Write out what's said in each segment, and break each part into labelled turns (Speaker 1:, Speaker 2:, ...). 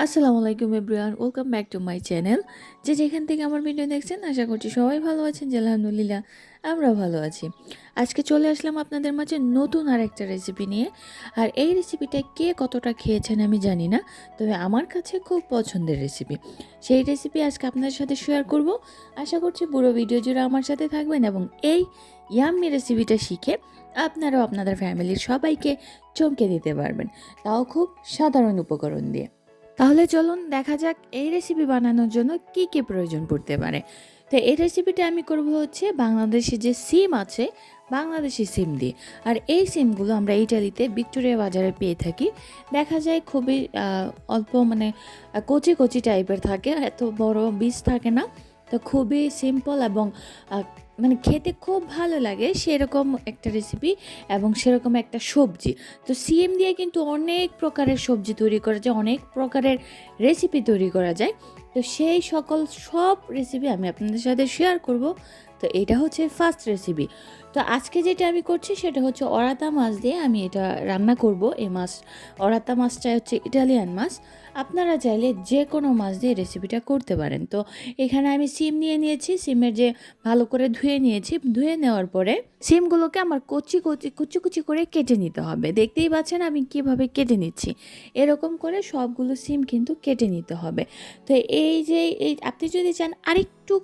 Speaker 1: আসসালামু আলাইকুম everyone, welcome back to my channel. যেখান থেকে আমার ভিডিও দেখছেন আশা করছি সবাই ভালো আছেন। আলহামদুলিল্লাহ আমরা ভালো আছি। আজকে চলে আসলাম আপনাদের মাঝে নতুন আরেকটা রেসিপি নিয়ে। আর এই রেসিপিটা কে কতটা খেয়েছেন আমি জানি না, তবে আমার কাছে খুব পছন্দের রেসিপি। সেই রেসিপি আজকে আপনাদের সাথে শেয়ার করব। আশা করছি পুরো ভিডিও জুড়ে আমার সাথে থাকবেন এবং এই ইয়াম্মি রেসিপিটা শিখে আপনারাও আপনাদের ফ্যামিলির সবাইকে চমকে দিতে পারবেন, তাও খুব সাধারণ উপকরণ দিয়ে। তাহলে চলুন দেখা যাক এই রেসিপি বানানোর জন্য কি কি প্রয়োজন পড়তে পারে। তো এই রেসিপিটা আমি করব হচ্ছে বাংলাদেশি যে সিম আছে, বাংলাদেশি সিম দিয়ে। আর এই সিমগুলো আমরা ইটালিতে ভিক্টোরিয়া বাজারে পেয়ে থাকি। দেখা যায় খুবই অল্প মানে কচি কচি টাইপের থাকে, এত বড় বীজ থাকে না। তো খুবই সিম্পল এবং মানে খেতে খুব ভালো লাগে সেরকম একটা রেসিপি এবং সেরকম একটা সবজি। তো সিম দিয়ে কিন্তু অনেক প্রকারের সবজি তৈরি করা যায়, অনেক প্রকারের রেসিপি তৈরি করা যায়। তো সেই সব রেসিপি আমি আপনাদের সাথে শেয়ার করব। তো এটা হচ্ছে ফার্স্ট রেসিপি। তো আজকে যেটা আমি করছি সেটা হচ্ছে অরাতা মাছ দিয়ে আমি এটা রান্না করব। এই মাছ, অরাতা মাছটা হচ্ছে ইটালিয়ান মাছ। আপনারা চাইলে যে কোনো মাছ দিয়ে রেসিপিটা করতে পারেন। তো এখানে আমি সিম নিয়ে নিয়েছি, সিমের যে ভালো করে ধুয়ে নিয়েছি। ধুয়ে নেওয়ার পরে সিমগুলোকে আমার কুচি কুচি কুচি কুচি করে কেটে নিতে হবে। দেখতেই পাচ্ছেন আমি কিভাবে কেটে নিচ্ছি। এরকম করে সবগুলো সিম কিন্তু কেটে নিতে হবে। তো এই আপনি যদি চান আরেকটু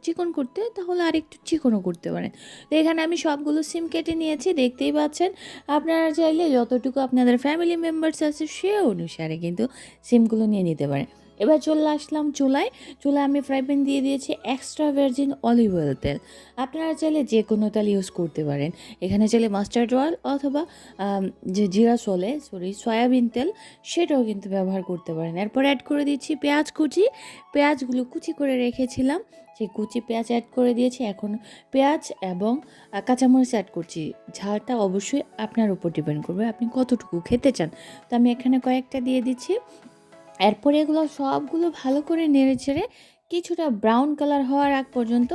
Speaker 1: চিকন করতে, তাহলে আরেকটু চিকনও করতে পারেন। তো এখানে আমি সবগুলো সিম কেটে নিয়েছি, দেখতেই পাচ্ছেন। আপনারা চাইলে যতটুকু আপনাদের ফ্যামিলি মেম্বার্স আছে সে অনুসারে কিন্তু সিমগুলো নিয়ে নিতে পারেন। এবার চলে আসলাম চুলায়। আমি ফ্রাই প্যান দিয়ে দিয়েছি এক্সট্রা ভার্জিন অলিভ অয়েল তেল। আপনারা চাইলে যে কোনো তেল ইউজ করতে পারেন। এখানে চাইলে মাস্টার্ড অয়েল অথবা যে জিরা সয়াবিন তেল, সেটাও কিন্তু ব্যবহার করতে পারেন। এরপর অ্যাড করে দিচ্ছি পেঁয়াজ কুচি। পেঁয়াজগুলো কুচি করে রেখেছিলাম, সেই কুচি পেঁয়াজ অ্যাড করে দিয়েছি। এখন পেঁয়াজ এবং কাঁচামরিচ অ্যাড করছি। ঝালটা অবশ্যই আপনার উপর ডিপেন্ড করবে আপনি কতটুকু খেতে চান। তো আমি এখানে কয়েকটা দিয়ে দিচ্ছি। এরপরে এগুলো সবগুলো ভালো করে নেড়ে চেড়ে কিছুটা ব্রাউন কালার হওয়ার আগ পর্যন্ত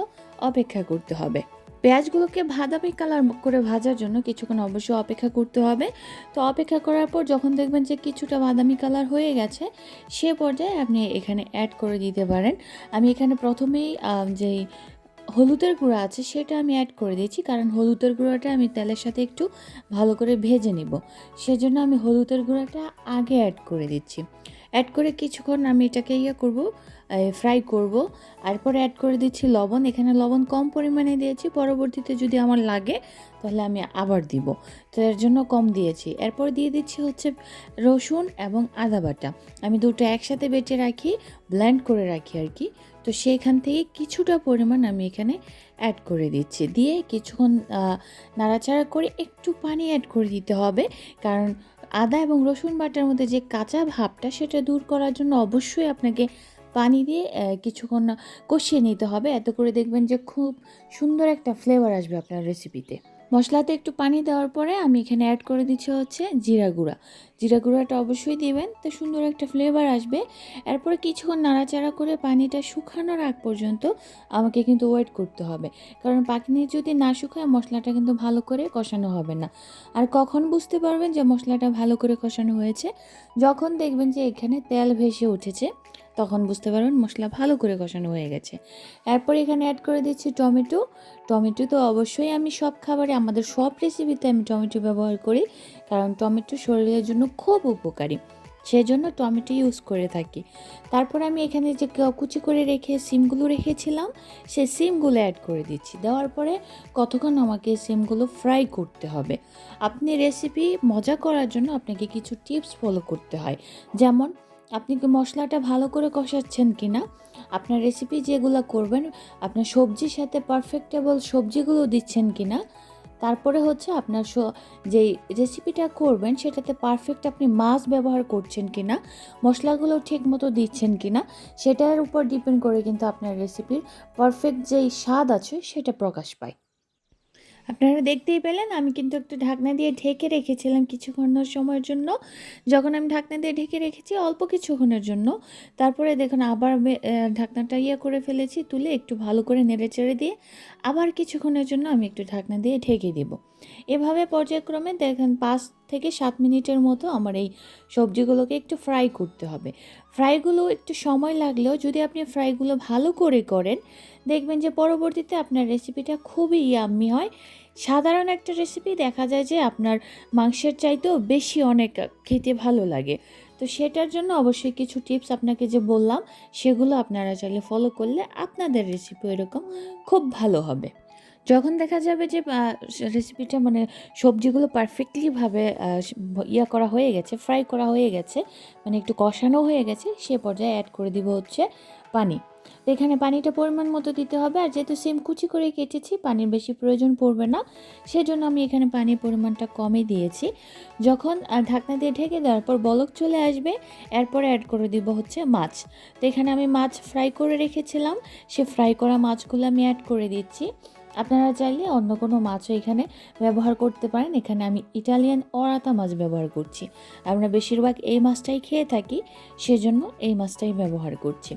Speaker 1: অপেক্ষা করতে হবে। পেঁয়াজগুলোকে বাদামি কালার করে ভাজার জন্য কিছুক্ষণ অবশ্যই অপেক্ষা করতে হবে। তো অপেক্ষা করার পর যখন দেখবেন যে কিছুটা বাদামি কালার হয়ে গেছে, সে পর্যায়ে আপনি এখানে অ্যাড করে দিতে পারেন। আমি এখানে প্রথমেই যেই হলুদের গুঁড়া আছে সেটা আমি অ্যাড করে দিয়েছি, কারণ হলুদের গুঁড়াটা আমি তেলের সাথে একটু ভালো করে ভেজে নিব। সেজন্য আমি হলুদের গুঁড়াটা আগে অ্যাড করে দিচ্ছি। অ্যাড করে কিছুক্ষণ আমি এটাকে ফ্রাই করব। এরপরে অ্যাড করে দিচ্ছি লবণ। এখানে লবণ কম পরিমাণে দিয়েছি, পরবর্তীতে যদি আমার লাগে তাহলে আমি আবার দিব। তো এর জন্য কম দিয়েছি। এরপর দিয়ে দিচ্ছি হচ্ছে রসুন এবং আদা বাটা। আমি দুটো একসাথে বেটে রাখি, ব্লেন্ড করে রাখি আর কি। তো সেইখান থেকে কিছুটা পরিমাণ আমি এখানে অ্যাড করে দিচ্ছি। দিয়ে কিছুক্ষণ নাড়াচাড়া করে একটু পানি অ্যাড করে দিতে হবে, কারণ আদা এবং রসুন বাটার মধ্যে যে কাঁচা ভাবটা সেটা দূর করার জন্য অবশ্যই আপনাকে পানি দিয়ে কিছুক্ষণ কষিয়ে নিতে হবে। এত করে দেখবেন যে খুব সুন্দর একটা ফ্লেভার আসবে আপনার রেসিপিতে। মশলাতে একটু পানি দেওয়ার পরে আমি এখানে অ্যাড করে দিচ্ছি হচ্ছে জিরা গুঁড়া। জিরা গুঁড়াটা অবশ্যই দিবেন, তো সুন্দর একটা ফ্লেভার আসবে। এরপরে কিছুক্ষণ নাড়াচাড়া করে পানিটা শুকানোর আগ পর্যন্ত আমাকে কিন্তু ওয়েট করতে হবে, কারণ পানি যদি না শুকায় মশলাটা কিন্তু ভালো করে কষানো হবে না। আর কখন বুঝতে পারবেন যে মশলাটা ভালো করে কষানো হয়েছে? যখন দেখবেন যে এখানে তেল ভেসে উঠেছে, তখন বুঝতে পারবেন মশলা ভালো করে কষানো হয়ে গেছে। এরপর এখানে অ্যাড করে দিচ্ছি টমেটো। টমেটো তো অবশ্যই আমি সব খাবারে, আমাদের সব রেসিপিতে আমি টমেটো ব্যবহার করি, কারণ টমেটো শরীরের জন্য খুব উপকারী, সেজন্য টমেটো ইউজ করে থাকি। তারপর আমি এখানে যে কুচি করে রেখে সিমগুলো রেখেছিলাম, সেই সিমগুলো অ্যাড করে দিচ্ছি। দেওয়ার পরে কতক্ষণ আমাকে সিমগুলো ফ্রাই করতে হবে। আপনি রেসিপি মজা করার জন্য আপনাকে কিছু টিপস ফলো করতে হয়, যেমন আপনি কি মশলাটা ভালো করে কষাচ্ছেন কি না, আপনার রেসিপি যেগুলো করবেন আপনার সবজির সাথে পারফেক্টেবল সবজিগুলো দিচ্ছেন কি না, তারপরে হচ্ছে আপনার যেই রেসিপিটা করবেন সেটাতে পারফেক্ট আপনি মাছ ব্যবহার করছেন কি না, মশলাগুলো ঠিক মতো দিচ্ছেন কি না, সেটার উপর ডিপেন্ড করে কিন্তু আপনার রেসিপির পারফেক্ট যেই স্বাদ আছে সেটা প্রকাশ পায়। আপনারা দেখতেই পেলেন আমি কিন্তু একটু ঢাকনা দিয়ে ঢেকে রেখেছিলাম কিছুক্ষণের সময়ের জন্য। যখন আমি ঢাকনা দিয়ে ঢেকে রেখেছি অল্প কিছুক্ষণের জন্য, তারপরে দেখুন আবার আমি ঢাকনাটা করে ফেলেছি, তুলে একটু ভালো করে নেড়ে চেড়ে দিয়ে আবার কিছুক্ষণের জন্য আমি একটু ঢাকনা দিয়ে ঢেকে দেব। এভাবে পর্যায়ক্রমে দেখেন 5 থেকে 7 মিনিটের মতো আমার এই সবজিগুলোকে একটু ফ্রাই করতে হবে। ফ্রাইগুলো একটু সময় লাগলেও যদি আপনি ফ্রাইগুলো ভালো করে করেন, দেখবেন যে পরবর্তীতে আপনার রেসিপিটা খুবই ইয়াম্মি হয়। সাধারণ একটা রেসিপি দেখা যায় যে আপনার মাংসের চাইতেও বেশি অনেক খেতে ভালো লাগে। তো সেটার জন্য অবশ্যই কিছু টিপস আপনাকে যে বললাম, সেগুলো আপনারা চাইলে ফলো করলে আপনাদের রেসিপি এরকম খুব ভালো হবে। যখন দেখা যাবে যে রেসিপিটা মানে সবজিগুলো পারফেক্টলিভাবে ইয়া করা হয়ে গেছে, ফ্রাই করা হয়ে গেছে, মানে একটু কষানো হয়ে গেছে, সে পর্যায়ে অ্যাড করে দিব হচ্ছে পানি। তো এখানে পানিটা পরিমাণ মতো দিতে হবে, আর যেহেতু সিম কুচি করে কেটেছি পানির বেশি প্রয়োজন পড়বে না, সেজন্য আমি এখানে পানির পরিমাণটা কমই দিয়েছি। যখন ঢাকনা দিয়ে ঢেকে দেওয়ার পর বলক চলে আসবে, এরপরে অ্যাড করে দিব হচ্ছে মাছ। তো এখানে আমি মাছ ফ্রাই করে রেখেছিলাম, সে ফ্রাই করা মাছগুলো আমি অ্যাড করে দিচ্ছি। আপনারা চাইলে অন্য কোনো মাছও এখানে ব্যবহার করতে পারেন। এখানে আমি ইটালিয়ান অরাতা মাছ ব্যবহার করছি। আমরা বেশিরভাগ এই মাছটাই খেয়ে থাকি, সেজন্য এই মাছটাই ব্যবহার করছি।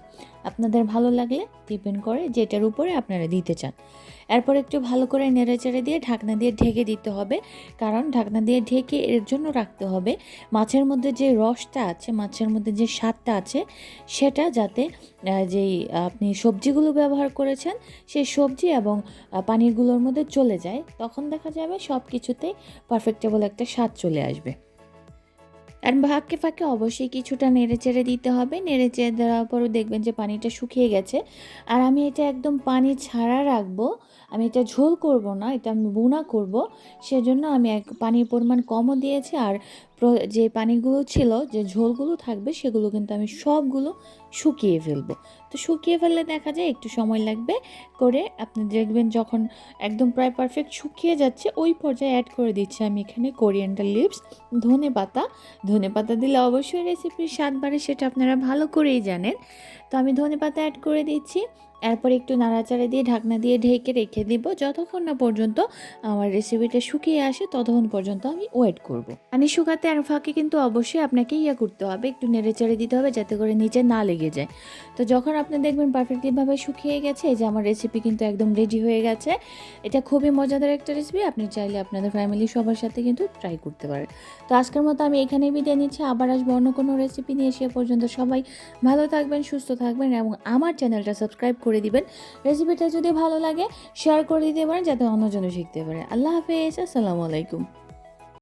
Speaker 1: আপনাদের ভালো লাগলে ডিপেন্ড করে যেটার উপরে আপনারা দিতে চান। এরপর একটু ভালো করে নেড়েচেড়ে দিয়ে ঢাকনা দিয়ে ঢেকে দিতে হবে, কারণ ঢাকনা দিয়ে ঢেকে এর জন্য রাখতে হবে মাছের মধ্যে যে রসটা আছে, মাছের মধ্যে যে স্বাদটা আছে, সেটা যাতে যেই আপনি সবজিগুলো ব্যবহার করেছেন সেই সবজি এবং পানিরগুলোর মধ্যে চলে যায়, তখন দেখা যাবে সব কিছুতেই পারফেক্টেবল একটা স্বাদ চলে আসবে। আর ফাঁকে ফাঁকে অবশ্যই কিছুটা নেড়েচেড়ে দিতে হবে। নেড়েচেড়ে দেওয়ার পরও দেখবেন যে পানিটা শুকিয়ে গেছে। আর আমি এটা একদম পানি ছাড়া রাখবো, আমি এটা ঝোল করব না, এটা আমি ভুনা করব। সেজন্য আমি পানির পরিমাণ কমও দিয়েছি, আর যে পানিগুলো ছিল, যে ঝোলগুলো থাকবে, সেগুলো কিন্তু আমি সবগুলো শুকিয়ে ফেলবো। তো শুকিয়ে ফেললে দেখা যায় একটু সময় লাগবে করে, আপনি দেখবেন যখন একদম প্রায় পারফেক্ট শুকিয়ে যাচ্ছে, ওই পর্যায়ে অ্যাড করে দিচ্ছি আমি এখানে কোরিয়ান্ডার লিভস, ধনেপাতা দিলে অবশ্যই রেসিপির স্বাদ বাড়ে, সেটা আপনারা ভালো করেই জানেন। তো আমি ধনেপাতা অ্যাড করে দিচ্ছি। এরপর একটু নাড়াচাড়া দিয়ে ঢাকনা দিয়ে ঢেকে রেখে দিব, যতক্ষণ না পর্যন্ত আমার রেসিপিটা শুকিয়ে আসে ততক্ষণ পর্যন্ত আমি ওয়েট করব। পানি শুকাতে আর ফাঁকে কিন্তু অবশ্যই আপনাকে করতে হবে, একটু নেড়েচেড়ে দিতে হবে যাতে করে নিচে না লেগে যায়। তো যখন আপনি দেখবেন পারফেক্টলিভাবে শুকিয়ে গেছে, এই যে আমার রেসিপি কিন্তু একদম রেডি হয়ে গেছে। এটা খুবই মজাদার একটা রেসিপি, আপনি চাইলে আপনাদের ফ্যামিলি সবার সাথে কিন্তু ট্রাই করতে পারেন। তো আজকের মতো আমি এখানেই বিদায় নিচ্ছি, আবার আসবো অন্য কোনো রেসিপি নিয়ে। সে পর্যন্ত সবাই ভালো থাকবেন, সুস্থ থাকবেন এবং আমার চ্যানেলটা সাবস্ক্রাইব করে দিবেন। রেসিপিটা যদি ভালো লাগে শেয়ার করে দিতে পারেন যাতে অন্যজনও শিখতে পারে। আল্লাহ হাফেজ, আসসালামু আলাইকুম।